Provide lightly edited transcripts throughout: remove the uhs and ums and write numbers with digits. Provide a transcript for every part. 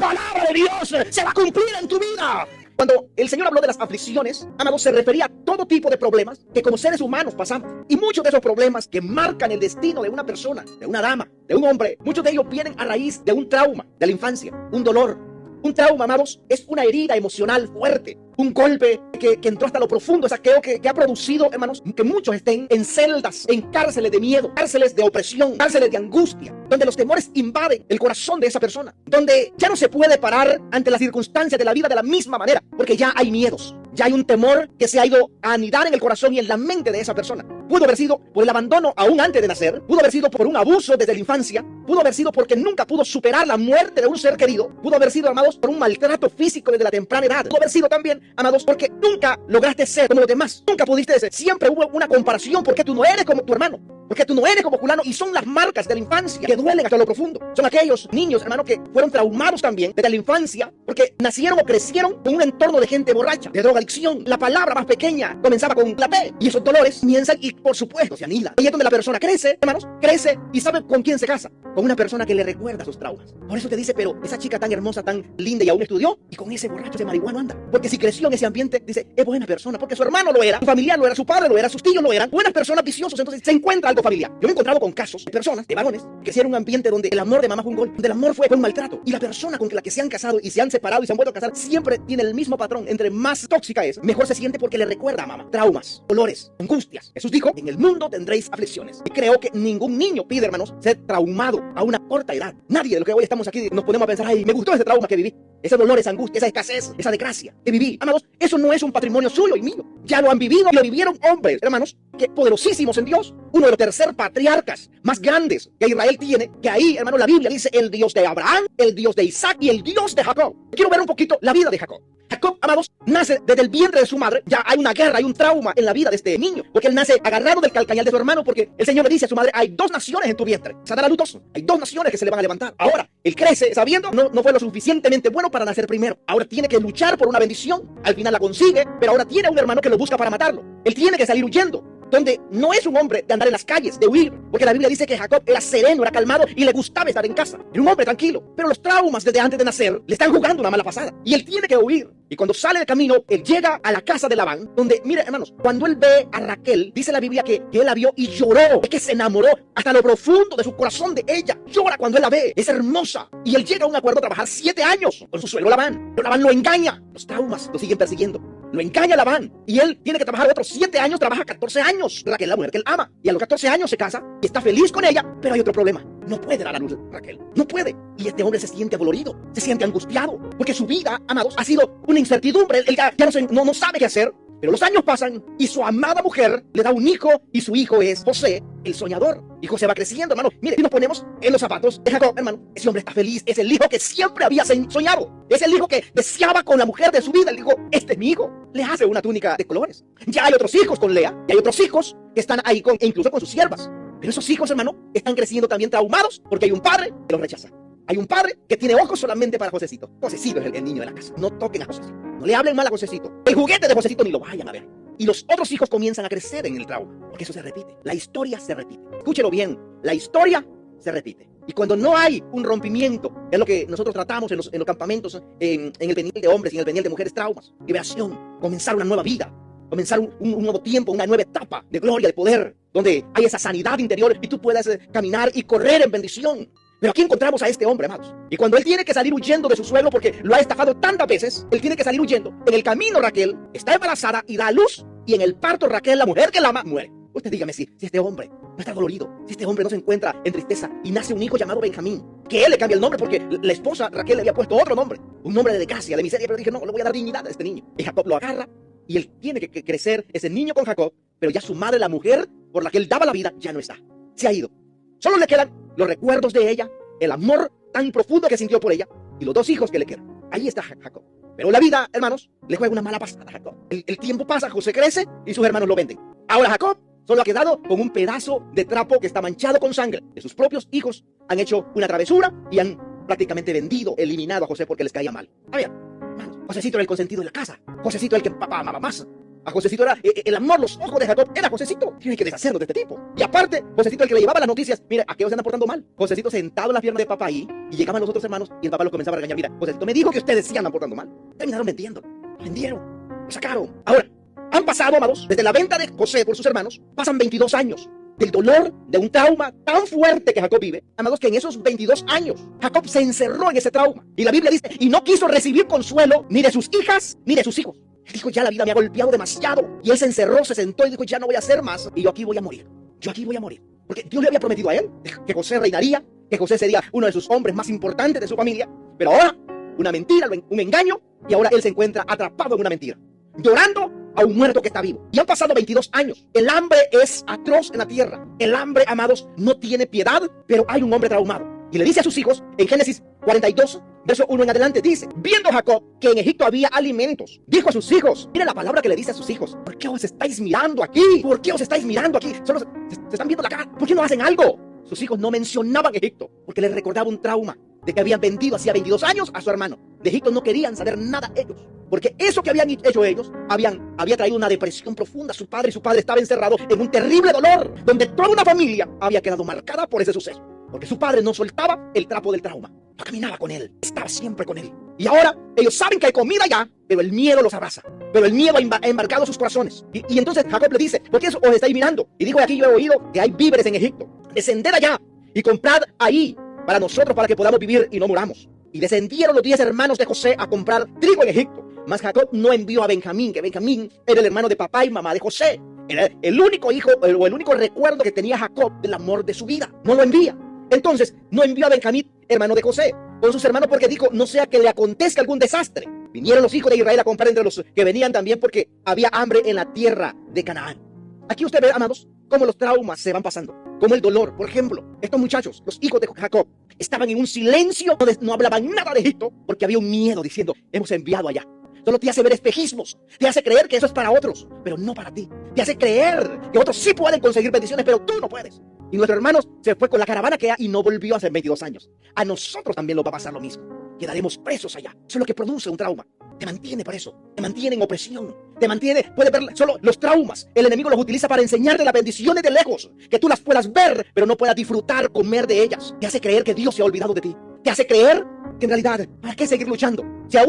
palabra de Dios se va a cumplir en tu vida. Cuando el Señor habló de las aflicciones, amados, se refería a todo tipo de problemas que como seres humanos pasamos. Y muchos de esos problemas que marcan el destino de una persona, de una dama, de un hombre, muchos de ellos vienen a raíz de un trauma de la infancia, un dolor. Un trauma, amados, es una herida emocional fuerte, un golpe que entró hasta lo profundo, saqueo que ha producido, hermanos, que muchos estén en celdas, en cárceles de miedo, cárceles de opresión, cárceles de angustia, donde los temores invaden el corazón de esa persona, donde ya no se puede parar ante las circunstancias de la vida de la misma manera, porque ya hay miedos, ya hay un temor que se ha ido a anidar en el corazón y en la mente de esa persona. Pudo haber sido por el abandono aún antes de nacer, pudo haber sido por un abuso desde la infancia, pudo haber sido porque nunca pudo superar la muerte de un ser querido, pudo haber sido, amados, por un maltrato físico desde la temprana edad, pudo haber sido también, amados, porque nunca lograste ser como los demás, nunca pudiste ser, siempre hubo una comparación, porque tú no eres como tu hermano, porque tú no eres como fulano, y son las marcas de la infancia que duelen hasta lo profundo. Son aquellos niños, hermano, que fueron traumados también desde la infancia, porque nacieron o crecieron en un entorno de gente borracha, de drogadicción. La palabra más pequeña comenzaba con la P, y esos dolores comienzan y por supuesto se anidan. Ahí es donde la persona crece, hermanos, crece y sabe con quién se casa, con una persona que le recuerda sus traumas. Por eso te dice, pero esa chica tan hermosa, tan linda y aún estudió, y con ese borracho, ese marihuano anda, porque si creció en ese ambiente, dice, es buena persona, porque su hermano lo era, su familiar lo era, su padre lo era, sus tíos lo eran, buenas personas viciosos, entonces se encuentra algo familiar. Yo me he encontrado con casos de personas, de varones, que crecieron en un ambiente donde el amor de mamá fue un golpe, donde el amor fue un maltrato, y la persona con la que se han casado y se han separado y se han vuelto a casar siempre tiene el mismo patrón. Entre más tóxica es, mejor se siente porque le recuerda a mamá traumas, dolores, angustias. Jesús dijo, en el mundo tendréis aflicciones. Y creo que ningún niño pide, hermanos, ser traumado a una corta edad. Nadie de los que hoy estamos aquí nos ponemos a pensar, ay, me gustó ese trauma que viví, ese dolor, esa angustia, esa escasez, esa desgracia que viví. Amados, eso no es un patrimonio suyo y mío. Ya lo han vivido y lo vivieron hombres, hermanos, que poderosísimos en Dios. Uno de los tercer patriarcas más grandes que Israel tiene, que ahí, hermano, la Biblia dice el Dios de Abraham, el Dios de Isaac y el Dios de Jacob. Quiero ver un poquito la vida de Jacob. Jacob, amados, nace desde el vientre de su madre. Ya hay una guerra, hay un trauma en la vida de este niño, porque él nace agarrado del calcañal de su hermano, porque el Señor le dice a su madre, hay dos naciones en tu vientre. Se dará luz dos. Hay dos naciones que se le van a levantar. Ahora, él crece sabiendo, no fue lo suficientemente bueno para nacer primero. Ahora tiene que luchar por una bendición. Al final la consigue, pero ahora tiene un hermano que lo busca para matarlo. Él tiene que salir huyendo, donde no es un hombre de andar en las calles, de huir, porque la Biblia dice que Jacob era sereno, era calmado y le gustaba estar en casa. Era un hombre tranquilo, pero los traumas desde antes de nacer le están jugando una mala pasada y él tiene que huir. Y cuando sale del camino, él llega a la casa de Labán, donde, mire, hermanos, cuando él ve a Raquel, dice la Biblia que él la vio y lloró, es que se enamoró hasta lo profundo de su corazón de ella. Llora cuando él la ve, es hermosa. Y él llega a un acuerdo a trabajar 7 años con su suegro Labán, pero Labán lo engaña. Los traumas lo siguen persiguiendo. Lo engaña Labán y él tiene que trabajar otros 7 años, trabaja 14 años. Raquel, la mujer que él ama, y a los 14 años se casa y está feliz con ella, pero hay otro problema. No puede dar a luz Raquel, no puede. Y este hombre se siente dolorido, se siente angustiado, porque su vida, amados, ha sido una incertidumbre. Él ya no sabe qué hacer. Pero los años pasan y su amada mujer le da un hijo y su hijo es José, el soñador. Y José va creciendo, hermano. Mire, si nos ponemos en los zapatos de Jacob, hermano, ese hombre está feliz. Es el hijo que siempre había soñado. Es el hijo que deseaba con la mujer de su vida. Él dijo, este es mi hijo. Le hace una túnica de colores. Ya hay otros hijos con Lea y hay otros hijos que están ahí incluso con sus siervas. Pero esos hijos, hermano, están creciendo también traumados porque hay un padre que los rechaza. Hay un padre que tiene ojos solamente para Josecito. Josecito es el niño de la casa. No toquen a Josecito. No le hablen mal a Josecito. El juguete de Josecito ni lo vayan a ver. Y los otros hijos comienzan a crecer en el trauma. Porque eso se repite. La historia se repite. Escúchelo bien. La historia se repite. Y cuando no hay un rompimiento, es lo que nosotros tratamos en los campamentos, en el peniel de hombres y en el peniel de mujeres, traumas, liberación, comenzar una nueva vida. Comenzar un nuevo tiempo, una nueva etapa de gloria, de poder, donde hay esa sanidad interior y tú puedas caminar y correr en bendición. Pero aquí encontramos a este hombre, amados. Y cuando él tiene que salir huyendo de su suegro porque lo ha estafado tantas veces, él tiene que salir huyendo. En el camino Raquel está embarazada y da a luz. Y en el parto Raquel, la mujer que la ama, muere. Usted dígame si este hombre no está dolorido, si este hombre no se encuentra en tristeza y nace un hijo llamado Benjamín, que él le cambia el nombre porque la esposa Raquel le había puesto otro nombre, un nombre de desgracia, de miseria, pero dije, no, le voy a dar dignidad a este niño. Y Jacob lo agarra y él tiene que crecer ese niño con Jacob, pero ya su madre, la mujer por la que él daba la vida, ya no está. Se ha ido. Solo le quedan los recuerdos de ella, el amor tan profundo que sintió por ella y los 2 hijos que le quedan. Ahí está Jacob. Pero la vida, hermanos, le juega una mala pasada a Jacob. El tiempo pasa, José crece y sus hermanos lo venden. Ahora Jacob solo ha quedado con un pedazo de trapo que está manchado con sangre. De sus propios hijos han hecho una travesura y han prácticamente vendido, eliminado a José porque les caía mal. A ver, hermanos, Josecito era el consentido de la casa. Josecito era el que papá amaba más. A Josecito era el amor, los ojos de Jacob era Josecito. Tiene que deshacernos de este tipo. Y aparte, Josecito el que le llevaba las noticias. Mira, aquellos se andan portando mal. Josecito sentado en las piernas de papá ahí, y llegaban los otros hermanos y el papá los comenzaba a regañar. Mira, Josecito me dijo que ustedes sí andan portando mal. Terminaron vendiendo. Lo vendieron. Lo sacaron. Ahora, han pasado, amados, desde la venta de José por sus hermanos, pasan 22 años. Del dolor, de un trauma tan fuerte que Jacob vive, amados, que en esos 22 años Jacob se encerró en ese trauma. Y la Biblia dice, y no quiso recibir consuelo ni de sus hijas ni de sus hijos. Él dijo, ya la vida me ha golpeado demasiado. Y él se encerró, se sentó y dijo, ya no voy a hacer más. Y yo aquí voy a morir. Yo aquí voy a morir. Porque Dios le había prometido a él que José reinaría, que José sería uno de sus hombres más importantes de su familia. Pero ahora, una mentira, un engaño, y ahora él se encuentra atrapado en una mentira, llorando a un muerto que está vivo. Y han pasado 22 años. El hambre es atroz en la tierra. El hambre, amados, no tiene piedad, pero hay un hombre traumado. Y le dice a sus hijos, en Génesis 42, verso 1 en adelante, dice, viendo Jacob que en Egipto había alimentos, dijo a sus hijos, mira la palabra que le dice a sus hijos, ¿por qué os estáis mirando aquí? ¿Por qué os estáis mirando aquí? Solo se están viendo la cara. ¿Por qué no hacen algo? Sus hijos no mencionaban Egipto, porque les recordaba un trauma de que habían vendido hacía 22 años a su hermano. De Egipto no querían saber nada ellos, porque eso que habían hecho ellos había traído una depresión profunda a su padre, y su padre estaba encerrado en un terrible dolor, donde toda una familia había quedado marcada por ese suceso, porque su padre no soltaba el trapo del trauma, no caminaba con él, estaba siempre con él. Y ahora ellos saben que hay comida ya, pero el miedo los abraza, pero el miedo ha embarcado sus corazones. Y entonces Jacob le dice, ¿por qué os estáis mirando? Y dijo, aquí yo he oído que hay víveres en Egipto, descended allá y comprad ahí para nosotros, para que podamos vivir y no muramos. Y descendieron los 10 hermanos de José a comprar trigo en Egipto. Mas Jacob no envió a Benjamín, que Benjamín era el hermano de papá y mamá de José. Era el único hijo, o el único recuerdo que tenía Jacob del amor de su vida. No lo envía. Entonces, no envió a Benjamín, hermano de José, con sus hermanos, porque dijo, no sea que le acontezca algún desastre. Vinieron los hijos de Israel a comprar entre los que venían también, porque había hambre en la tierra de Canaán. Aquí usted ve, amados, cómo los traumas se van pasando, como el dolor. Por ejemplo, estos muchachos, los hijos de Jacob, estaban en un silencio, no hablaban nada de Egipto, porque había un miedo diciendo, hemos enviado allá. Solo te hace ver espejismos, te hace creer que eso es para otros, pero no para ti. Te hace creer que otros sí pueden conseguir bendiciones, pero tú no puedes. Y nuestro hermano se fue con la caravana que y no volvió hace 22 años. A nosotros también nos va a pasar lo mismo. Quedaremos presos allá. Eso es lo que produce un trauma. Te mantiene preso, te mantiene en opresión, te mantiene, puedes ver solo los traumas. El enemigo los utiliza para enseñarte las bendiciones de lejos, que tú las puedas ver, pero no puedas disfrutar, comer de ellas. Te hace creer que Dios se ha olvidado de ti. Te hace creer que en realidad, ¿para qué seguir luchando? Si a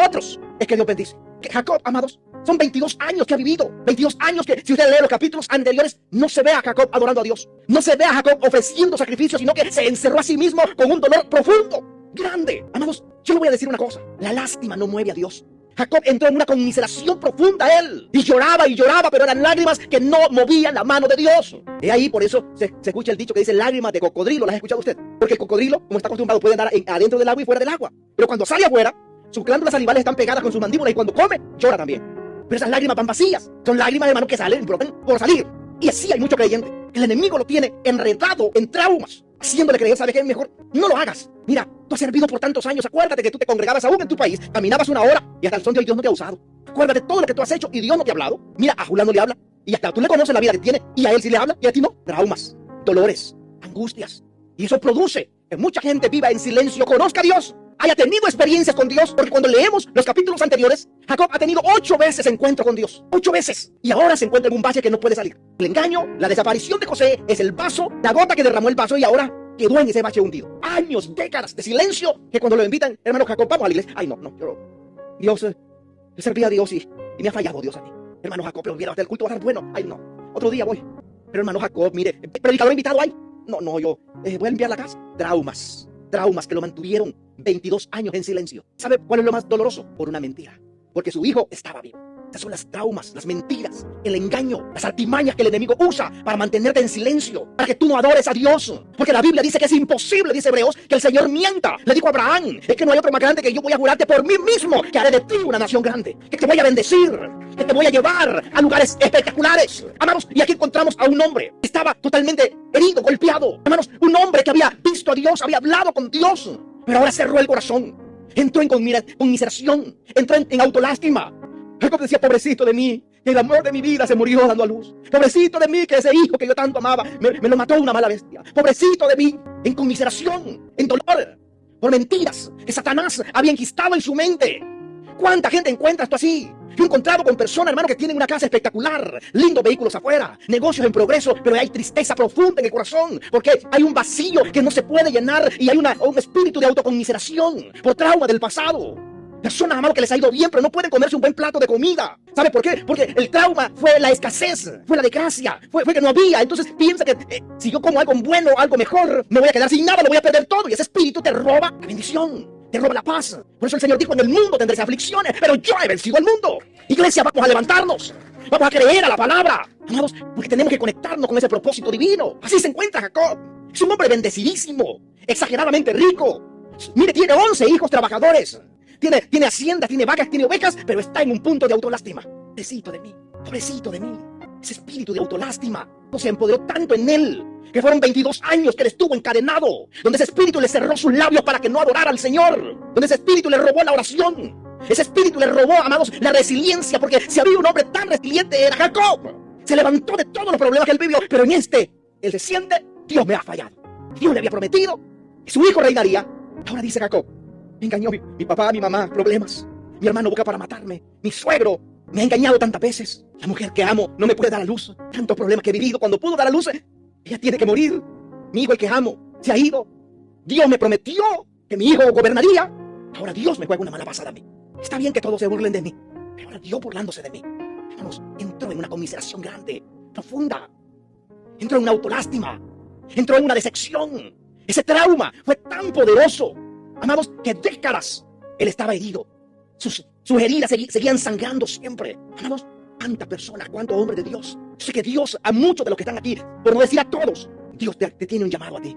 otros es que Dios bendice. Que Jacob, amados, son 22 años que ha vivido. 22 años que, si usted lee los capítulos anteriores, no se ve a Jacob adorando a Dios. No se ve a Jacob ofreciendo sacrificios, sino que se encerró a sí mismo con un dolor profundo, grande. Amados, yo le voy a decir una cosa. La lástima no mueve a Dios. Jacob entró en una conmiseración profunda a él. Y lloraba, pero eran lágrimas que no movían la mano de Dios. Y ahí por eso se escucha el dicho que dice lágrimas de cocodrilo. ¿Las ha escuchado usted? Porque el cocodrilo, como está acostumbrado, puede andar adentro del agua y fuera del agua. Pero cuando sale afuera, sus glándulas salivales están pegadas con sus mandíbulas, y cuando come, llora también. Pero esas lágrimas van vacías. Son lágrimas, hermano, que salen por salir. Y así hay mucho creyente. El enemigo lo tiene enredado en traumas, haciéndole creer, ¿sabe qué? Es mejor no lo hagas. Mira, tú has servido por tantos años. Acuérdate que tú te congregabas aún en tu país, caminabas una hora y hasta el son de hoy Dios no te ha usado. Acuérdate de todo lo que tú has hecho y Dios no te ha hablado. Mira, a Julano le habla y hasta tú le conoces la vida que tiene, y a él sí le habla y a ti no. Traumas, dolores, angustias. Y eso produce que mucha gente viva en silencio, conozca a Dios, haya tenido experiencias con Dios, porque cuando leemos los capítulos anteriores, Jacob ha tenido 8 veces encuentro con Dios. 8 veces. Y ahora se encuentra en un valle que no puede salir. El engaño, la desaparición de José es el vaso, la gota que derramó el vaso, y ahora quedó en ese valle hundido. Años, décadas de silencio, que cuando lo invitan, hermano Jacob, vamos a la iglesia. Ay, no, Dios, yo servía a Dios y me ha fallado Dios a mí. Hermano Jacob, pero mira, el culto va a estar bueno. Ay, no, otro día voy. Pero hermano Jacob, mire, predicador invitado hay. No, yo voy a limpiar la casa. Traumas que lo mantuvieron 22 años en silencio. ¿Sabe cuál es lo más doloroso? Por una mentira. Porque su hijo estaba vivo. Estas son las traumas, las mentiras, el engaño, las artimañas que el enemigo usa para mantenerte en silencio, para que tú no adores a Dios. Porque la Biblia dice que es imposible, dice Hebreos, que el Señor mienta. Le dijo a Abraham, es que no hay otro más grande que yo. Voy a jurarte por mí mismo que haré de ti una nación grande, que te voy a bendecir, que te voy a llevar a lugares espectaculares. Amados, y aquí encontramos a un hombre que estaba totalmente herido, golpeado. Hermanos, un hombre que había visto a Dios, había hablado con Dios, pero ahora cerró el corazón, entró en conmiseración, entró en autolástima. Jacob decía, pobrecito de mí, que el amor de mi vida se murió dando a luz. Pobrecito de mí, que ese hijo que yo tanto amaba me lo mató una mala bestia. Pobrecito de mí, en conmiseración, en dolor, por mentiras que Satanás había enquistado en su mente. ¿Cuánta gente encuentras tú así? Yo he encontrado con personas, hermano, que tienen una casa espectacular, lindos vehículos afuera, negocios en progreso, pero hay tristeza profunda en el corazón, porque hay un vacío que no se puede llenar y hay un espíritu de autoconmiseración por trauma del pasado. Personas, hermano, que les ha ido bien, pero no pueden comerse un buen plato de comida. ¿Sabe por qué? Porque el trauma fue la escasez, fue la desgracia, fue que no había. Entonces piensa que si yo como algo bueno, algo mejor, me voy a quedar sin nada, lo voy a perder todo. Y ese espíritu te roba la bendición, te roba la paz. Por eso el Señor dijo, en el mundo tendréis aflicciones, pero yo he vencido al mundo. Iglesia, vamos a levantarnos, vamos a creer a la palabra, amados, porque tenemos que conectarnos con ese propósito divino. Así se encuentra Jacob. Es un hombre bendecidísimo, exageradamente rico. Mire, tiene 11 hijos trabajadores. Tiene haciendas, tiene vacas, tiene ovejas, pero está en un punto de autolástima. Pobrecito de mí, pobrecito de mí. Ese espíritu de autolástima se empoderó tanto en él, que fueron 22 años que él estuvo encadenado, donde ese espíritu le cerró sus labios para que no adorara al Señor, donde ese espíritu le robó la oración, ese espíritu le robó, amados, la resiliencia, porque si había un hombre tan resiliente era Jacob. Se levantó de todos los problemas que él vivió, pero en él se siente, Dios me ha fallado. Dios le había prometido que su hijo reinaría. Ahora dice Jacob, me engañó mi papá, mi mamá, problemas. Mi hermano busca para matarme. Mi suegro me ha engañado tantas veces. La mujer que amo no me puede dar a luz. Tantos problemas que he vivido. Cuando pudo dar a luz, ella tiene que morir. Mi hijo, el que amo, se ha ido. Dios me prometió que mi hijo gobernaría. Ahora Dios me juega una mala pasada a mí. Está bien que todos se burlen de mí, pero ahora Dios burlándose de mí. Hermanos, entró en una conmiseración grande, profunda. Entró en una autolástima. Entró en una decepción. Ese trauma fue tan poderoso, amados, que décadas él estaba herido. Sus heridas seguían sangrando siempre. Amados, cuántas personas, cuántos hombres de Dios. Yo sé que Dios, a muchos de los que están aquí, por no decir a todos, Dios te tiene un llamado a ti.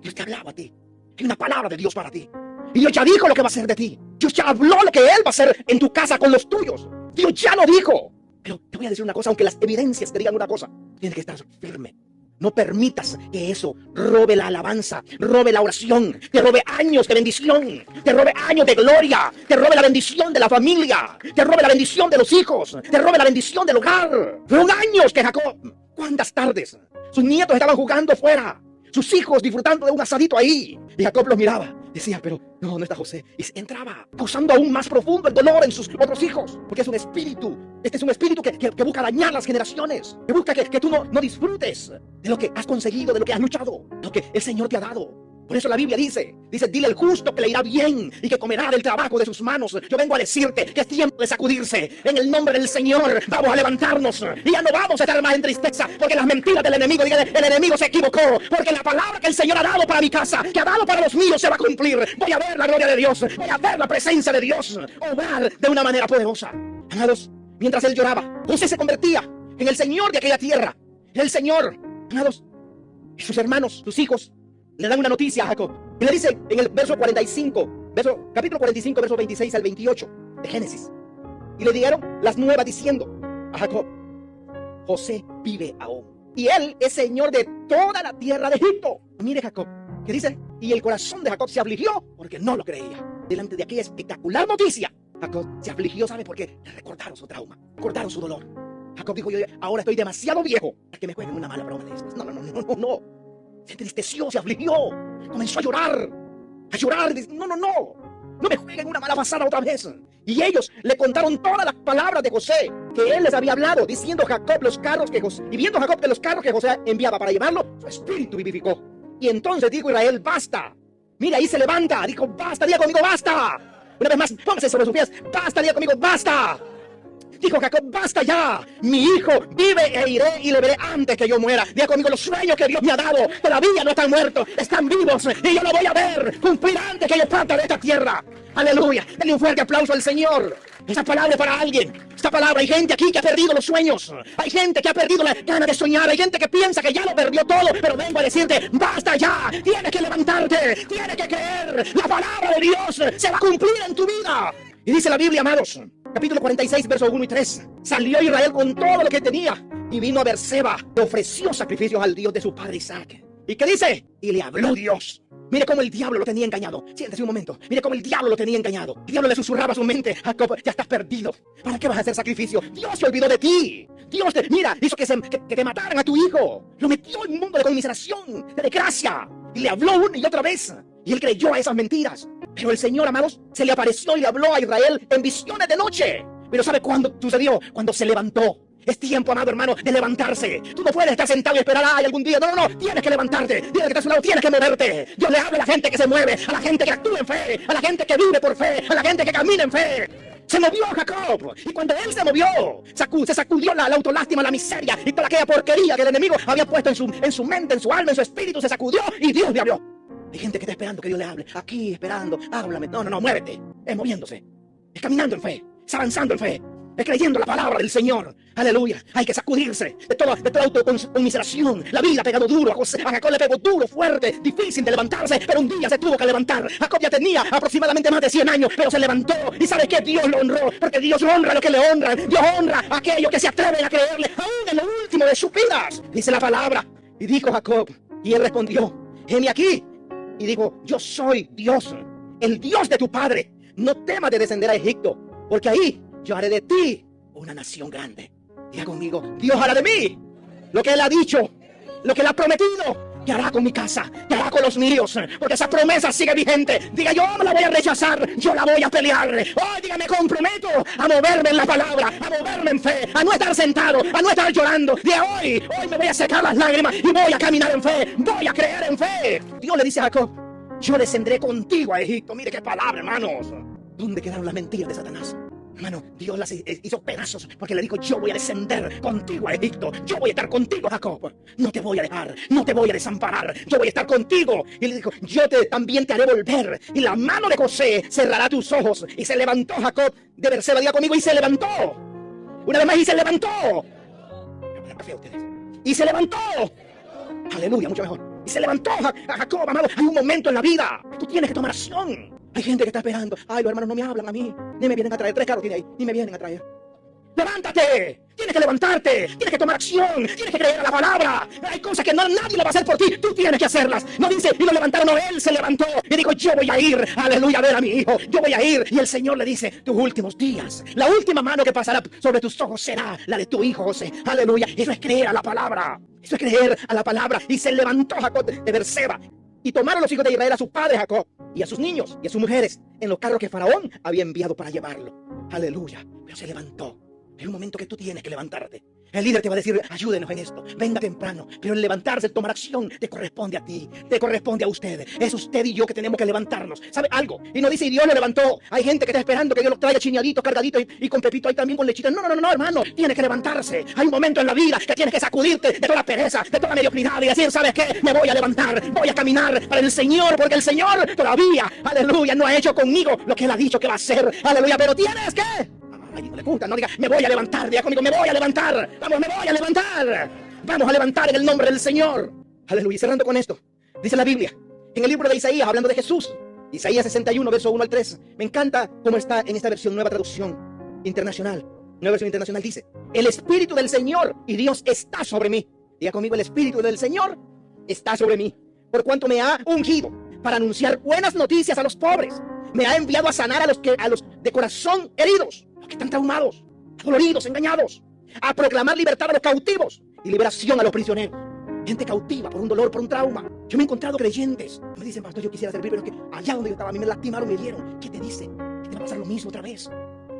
Dios te hablaba a ti. Hay una palabra de Dios para ti. Y Dios ya dijo lo que va a hacer de ti. Dios ya habló lo que Él va a hacer en tu casa con los tuyos. Dios ya lo dijo. Pero te voy a decir una cosa, aunque las evidencias te digan una cosa, tienes que estar firme. No permitas que eso robe la alabanza, robe la oración, te robe años de bendición, te robe años de gloria, te robe la bendición de la familia, te robe la bendición de los hijos, te robe la bendición del hogar. Fueron años que Jacob, cuántas tardes, sus nietos estaban jugando fuera, sus hijos disfrutando de un asadito ahí. Y Jacob los miraba, decía, pero no está José. Y entraba, causando aún más profundo el dolor en sus otros hijos. Porque es un espíritu, este es un espíritu que busca dañar las generaciones. Que busca que tú no disfrutes de lo que has conseguido, de lo que has luchado, de lo que el Señor te ha dado. Por eso la Biblia dice, dile al justo que le irá bien y que comerá del trabajo de sus manos. Yo vengo a decirte que es tiempo de sacudirse. En el nombre del Señor vamos a levantarnos y ya no vamos a estar más en tristeza porque las mentiras del enemigo, el enemigo se equivocó, porque la palabra que el Señor ha dado para mi casa, que ha dado para los míos, se va a cumplir. Voy a ver la gloria de Dios, voy a ver la presencia de Dios obrar de una manera poderosa. Amados, mientras él lloraba, José se convertía en el Señor de aquella tierra. El Señor, amados, y sus hermanos, sus hijos, le dan una noticia a Jacob. Y le dice en el verso 45, capítulo 45, verso 26 al 28 de Génesis. Y le dieron las nuevas diciendo a Jacob, José vive aún. Y él es señor de toda la tierra de Egipto. Mire Jacob, que dice, y el corazón de Jacob se afligió porque no lo creía. Delante de aquella espectacular noticia, Jacob se afligió, ¿sabe por qué? Le recordaron su trauma, recordaron su dolor. Jacob dijo, yo ahora estoy demasiado viejo para que me jueguen una mala broma de estas. No. Se entristeció, se afligió, comenzó a llorar, dice, no me jueguen una mala pasada otra vez. Y ellos le contaron todas las palabras de José, que él les había hablado, diciendo Jacob los carros que José, y viendo Jacob que los carros que José enviaba para llevarlo, su espíritu vivificó. Y entonces dijo Israel, basta. Mira, ahí se levanta, dijo, basta, diga conmigo, basta. Una vez más, póngase sobre sus pies, basta, diga conmigo, basta. Dijo Jacob, basta ya, mi hijo vive e iré y le veré antes que yo muera. Diga conmigo, los sueños que Dios me ha dado todavía no están muertos, están vivos y yo lo voy a ver cumplir antes que yo parta de esta tierra. Aleluya, denle un fuerte aplauso al Señor. Esa palabra es para alguien. Esta palabra, hay gente aquí que ha perdido los sueños, hay gente que ha perdido la gana de soñar, hay gente que piensa que ya lo perdió todo, pero vengo a decirte, basta ya, tienes que levantarte, tienes que creer, la palabra de Dios se va a cumplir en tu vida. Y dice la Biblia, amados, capítulo 46, versos 1 y 3. Salió Israel con todo lo que tenía y vino a Berseba, le ofreció sacrificios al Dios de su padre Isaac. ¿Y qué dice? Y le habló Dios. Mire cómo el diablo lo tenía engañado. Siéntese un momento. Mire cómo el diablo lo tenía engañado. El diablo le susurraba a su mente, Jacob, ya estás perdido. ¿Para qué vas a hacer sacrificio? Dios se olvidó de ti. Dios hizo que te mataran a tu hijo. Lo metió en un mundo de conmiseración, de desgracia. Y le habló una y otra vez. Y él creyó a esas mentiras. Pero el Señor, amados, se le apareció y le habló a Israel en visiones de noche. Pero ¿sabe cuándo sucedió? Cuando se levantó. Es tiempo, amado hermano, de levantarse. Tú no puedes estar sentado y esperar, ay, algún día. No, no, no. Tienes que levantarte. Dile que está a su lado, tienes que moverte. Dios le habla a la gente que se mueve, a la gente que actúa en fe, a la gente que vive por fe, a la gente que camina en fe. Se movió Jacob. Y cuando él se movió, se sacudió la autolástima, la miseria y toda aquella porquería que el enemigo había puesto en su mente, en su alma, en su espíritu. Se sacudió y Dios le habló. Hay gente que está esperando que Dios le hable. Aquí, esperando. Háblame. No, no, no, muévete. Es moviéndose. Es caminando en fe. Es avanzando en fe. Es creyendo la palabra del Señor. Aleluya. Hay que sacudirse de toda autoconmiseración. La vida ha pegado duro. A Jacob le pegó duro, fuerte, difícil de levantarse. Pero un día se tuvo que levantar. Jacob ya tenía aproximadamente más de 100 años. Pero se levantó. ¿Y sabe qué? Dios lo honró. Porque Dios honra a los que le honran. Dios honra a aquellos que se atreven a creerle. Aún en lo último de sus vidas. Dice la palabra. Y dijo Jacob. Y él respondió. Heme aquí. Y dijo, yo soy Dios, el Dios de tu padre. No temas de descender a Egipto, porque ahí yo haré de ti una nación grande. Diga conmigo, Dios hará de mí lo que Él ha dicho, lo que Él ha prometido, que hará con mi casa, que hará con los míos, porque esa promesa sigue vigente. Diga, yo no la voy a rechazar, yo la voy a pelear. Oh, diga, me comprometo a moverme en la palabra, a moverme en fe, a no estar sentado, a no estar llorando. Diga, hoy me voy a secar las lágrimas y voy a caminar en fe, voy a creer en fe. Dios le dice a Jacob, yo descendré contigo a Egipto. Mire qué palabra, hermanos. ¿Dónde quedaron las mentiras de Satanás? Hermano, Dios las hizo pedazos porque le dijo, yo voy a descender contigo a Egipto. Yo voy a estar contigo, Jacob. No te voy a dejar, no te voy a desamparar. Yo voy a estar contigo. Y le dijo, también te haré volver. Y la mano de José cerrará tus ojos. Y se levantó Jacob de Berseba, diga conmigo, y se levantó. Una vez más, y se levantó. Y se levantó. Aleluya, mucho mejor. Y se levantó Jacob, amado. Hay un momento en la vida. Tú tienes que tomar acción. Hay gente que está esperando. Ay, los hermanos no me hablan a mí. Ni me vienen a traer. 3 carros tiene ahí. Ni me vienen a traer. ¡Levántate! Tienes que levantarte. Tienes que tomar acción. Tienes que creer a la palabra. Hay cosas que nadie lo va a hacer por ti. Tú tienes que hacerlas. No dice, y lo levantaron. No, él se levantó. Y dijo, yo voy a ir. Aleluya, a ver a mi hijo. Yo voy a ir. Y el Señor le dice, tus últimos días. La última mano que pasará sobre tus ojos será la de tu hijo José. Aleluya. Eso es creer a la palabra. Eso es creer a la palabra. Y se levantó Jacob de Berseba. Y tomaron los hijos de Israel a su padre Jacob y a sus niños y a sus mujeres en los carros que Faraón había enviado para llevarlo. Aleluya. Pero se levantó. Es un momento que tú tienes que levantarte. El líder te va a decir, ayúdenos en esto, venga temprano. Pero el levantarse, el tomar acción, te corresponde a ti, te corresponde a usted. Es usted y yo que tenemos que levantarnos. ¿Sabe algo? Y no dice, y Dios lo levantó. Hay gente que está esperando que Dios los traiga chineaditos, cargaditos y con pepito ahí también con lechita. No, no, no, no, hermano. Tienes que levantarse. Hay un momento en la vida que tienes que sacudirte de toda la pereza, de toda la mediocridad y decir, ¿sabes qué? Me voy a levantar, voy a caminar para el Señor, porque el Señor todavía, aleluya, no ha hecho conmigo lo que Él ha dicho que va a hacer. Aleluya, pero tienes que... Ay, no le gusta, no diga, me voy a levantar, diga conmigo, me voy a levantar, vamos, me voy a levantar, vamos a levantar en el nombre del Señor. Aleluya. Y cerrando con esto, dice la Biblia, en el libro de Isaías, hablando de Jesús, Isaías 61, verso 1 al 3, me encanta cómo está en esta versión, nueva traducción internacional, dice, el Espíritu del Señor y Dios está sobre mí. Diga conmigo, el Espíritu del Señor está sobre mí, por cuanto me ha ungido para anunciar buenas noticias a los pobres, me ha enviado a sanar a los de corazón heridos, que están traumados, doloridos, engañados, a proclamar libertad a los cautivos y liberación a los prisioneros. Gente cautiva por un dolor, por un trauma. Yo me he encontrado creyentes. Me dicen, pastor, yo quisiera servir, pero es que allá donde yo estaba, a mí me lastimaron, me dieron. ¿Qué te dice? Que te va a pasar lo mismo otra vez.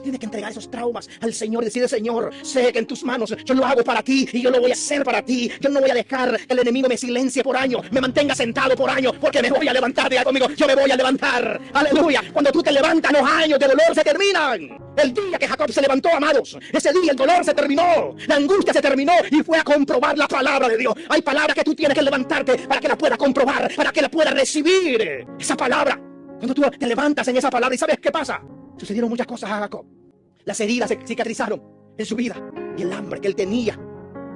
Tienes que entregar esos traumas al Señor y decirle, Señor, sé que en tus manos yo lo hago para ti y yo lo voy a hacer para ti. Yo no voy a dejar que el enemigo me silencie por años, me mantenga sentado por años, porque me voy a levantar. Diga conmigo, yo me voy a levantar. Aleluya. Cuando tú te levantas, los años de dolor se terminan. El día que Jacob se levantó, amados, ese día el dolor se terminó, la angustia se terminó y fue a comprobar la palabra de Dios. Hay palabras que tú tienes que levantarte para que la puedas comprobar, para que la puedas recibir. Esa palabra, cuando tú te levantas en esa palabra, ¿y sabes qué pasa? Sucedieron muchas cosas a Jacob. Las heridas se cicatrizaron en su vida y el hambre que él tenía,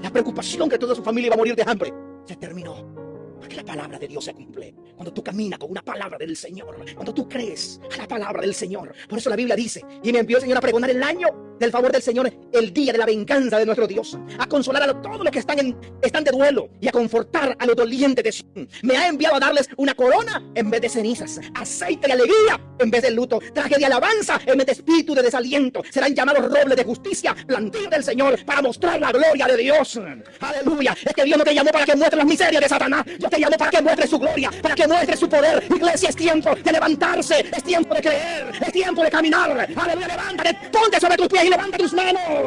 la preocupación que toda su familia iba a morir de hambre, se terminó. Porque la palabra de Dios se cumple. Cuando tú caminas con una palabra del Señor, cuando tú crees a la palabra del Señor. Por eso la Biblia dice, y me envió el Señor a pregonar el año del favor del Señor, el día de la venganza de nuestro Dios, a consolar a todos los que están de duelo y a confortar a los dolientes de Sion. Me ha enviado a darles una corona en vez de cenizas, aceite de alegría en vez de luto, traje de alabanza en vez de espíritu de desaliento. Serán llamados robles de justicia, plantío del Señor, para mostrar la gloria de Dios. Aleluya. Es que Dios no te llamó para que muestres las miserias de Satanás. Dios te llamó para que muestre su gloria, para que muestre su poder. Iglesia, es tiempo de levantarse, es tiempo de creer, es tiempo de caminar. Aleluya, levántate, ponte sobre tus pies y levanta tus manos.